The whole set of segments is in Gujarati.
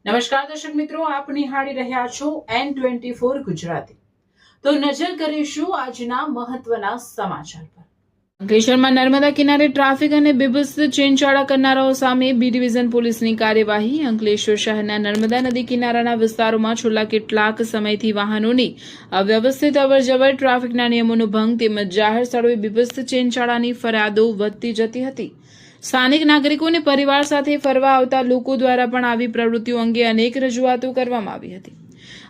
નમસ્કાર દર્શક મિત્રો, આપ નિહાળી રહ્યા છો N24 ગુજરાતી। તો નજર કરીશું આજના મહત્વના સમાચાર પર। અંકલેશ્વરમાં નર્મદા કિનારે ટ્રાફિક અને બીભત્સ ચેનચાળા કરનારાઓ સામે બી ડિવિઝન પોલીસની કાર્યવાહી। અંકલેશ્વર શહેરના નર્મદા નદી કિનારાના વિસ્તારોમાં છેલ્લા કેટલાક સમયથી વાહનોની અવ્યવસ્થિત અવરજવર, ટ્રાફિકના નિયમોનો ભંગ તેમજ જાહેર સ્થળોએ બીભત્સ ચેનચાળાની ફરિયાદો વધતી જતી હતી। સ્થાનિક નાગરિકોને પરિવાર સાથે ફરવા આવતા લોકો દ્વારા પણ આવી પ્રવૃત્તિઓ અંગે અનેક રજૂઆતો કરવામાં આવી હતી।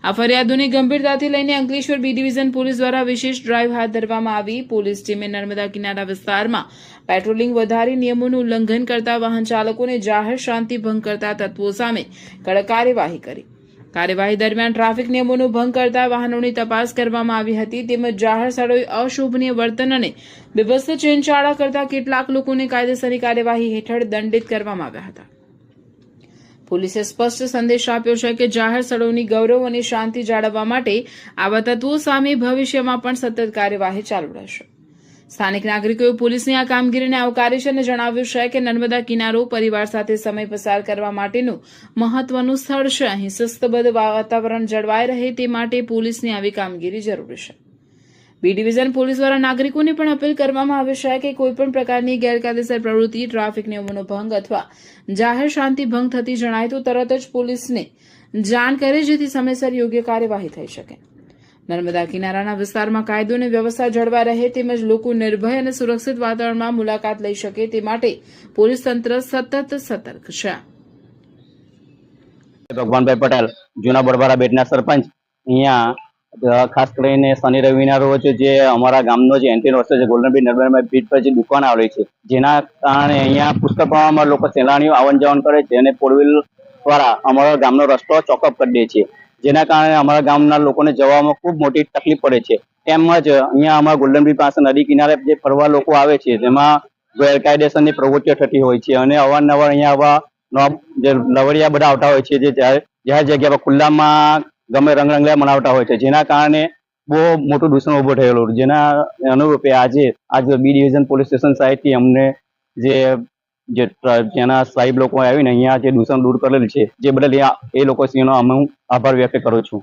આ ફરિયાદોની ગંભીરતાથી લઈને અંકલેશ્વર બી ડિવિઝન પોલીસ દ્વારા વિશેષ ડ્રાઈવ હાથ ધરવામાં આવી। પોલીસ ટીમે નર્મદા કિનારા વિસ્તારમાં પેટ્રોલિંગ વધારી નિયમોનું ઉલ્લંઘન કરતા વાહન ચાલકોને જાહેર શાંતિ ભંગ કરતા તત્વો સામે કડક કાર્યવાહી કરી। કાર્યવાહી દરમિયાન ટ્રાફિક નિયમોનો ભંગ કરતા વાહનોની તપાસ કરવામાં આવી હતી તેમજ જાહેર સ્થળોએ અશોભનીય વર્તન અને બીભત્સ ચેનચાળા કરતા કેટલાક લોકોને કાયદેસરની કાર્યવાહી હેઠળ દંડિત કરવામાં આવ્યા હતા। પોલીસે સ્પષ્ટ સંદેશ આપ્યો છે કે જાહેર સ્થળોની ગૌરવ અને શાંતિ જાળવવા માટે આવા તત્વો સામે ભવિષ્યમાં પણ સતત કાર્યવાહી ચાલુ રહેશે। સ્થાનિક નાગરિકોએ પોલીસની આ કામગીરીને આવકારી છે અને જણાવ્યું છે કે નર્મદા કિનારો પરિવાર સાથે સમય પસાર કરવા માટેનું મહત્વનું સ્થળ છે। અહીં શિસ્તબદ્ધ વાતાવરણ જળવાઈ રહે તે માટે પોલીસની આવી કામગીરી જરૂરી છે। બી ડિવિઝન પોલીસ દ્વારા નાગરિકોને પણ અપીલ કરવામાં આવે છે કે કોઈપણ પ્રકારની ગેરકાયદેસર પ્રવૃત્તિ, ટ્રાફિક નિયમોનો ભંગ અથવા જાહેર શાંતિ ભંગ થતી જણાય તો તરત જ પોલીસને જાણ કરે જેથી સમયસર યોગ્ય કાર્યવાહી થઈ શકે। નર્મદા કિનારાના વિસ્તારમાં કાયદો અને વ્યવસ્થા જળવાઈ રહે તેમજ લોકો નિર્ભય અને સુરક્ષિત વાતાવરણમાં મુલાકાત લઈ શકે તે માટે પોલીસ તંત્ર સતત સતર્ક છે। ભગવાનભાઈ પટેલ, જૂના બરબારા બેટના સરપંચ। અહીંયા ખાસ કરીને શનિ રવિના રોજ જે અમારા ગામનો જે એન્ટ્રી રસ્તો છે ગોલ્ડન બ્રિજ નર્મદા બ્રિજ પર જે દુકાન આવેલી છે, જેના કારણે અહીંયા પુષ્કળ પ્રમાણમાં લોકો સહેલાણીઓ આવન જાવન કરે છે અને ફોર વ્હીલ દ્વારા અમારા ગામનો રસ્તો ચોકઅપ કરી દે છે, જેના કારણે અમારા ગામના લોકોને જવામાં ખૂબ મોટી તકલીફ પડે છે। તેમજ અહીંયા અમારા ગોલ્ડન બ્રિજ પાસે નદી કિનારે જે ફરવા લોકો આવે છે તેમાં ગેરકાયદેસરની પ્રવૃત્તિઓ થતી હોય છે અને અવારનવાર અહીંયા આવા જે લવડિયા બધા આવતા હોય છે જે જાહેર જગ્યા પર ખુલ્લામાં ગમે રંગરંગલા મનાવતા હોય છે, જેના કારણે બહુ મોટું દૂષણ ઉભું થયેલું। જેના અનુરૂપે આજે બી ડિવિઝન પોલીસ સ્ટેશન સાહેબથી અમને જેના સાહેબ લોકો આવીને અહીંયા જે દૂષણ દૂર કરેલ છે જે બદલ એ લોકો શ્રીનો હું આભાર વ્યક્ત કરું છું।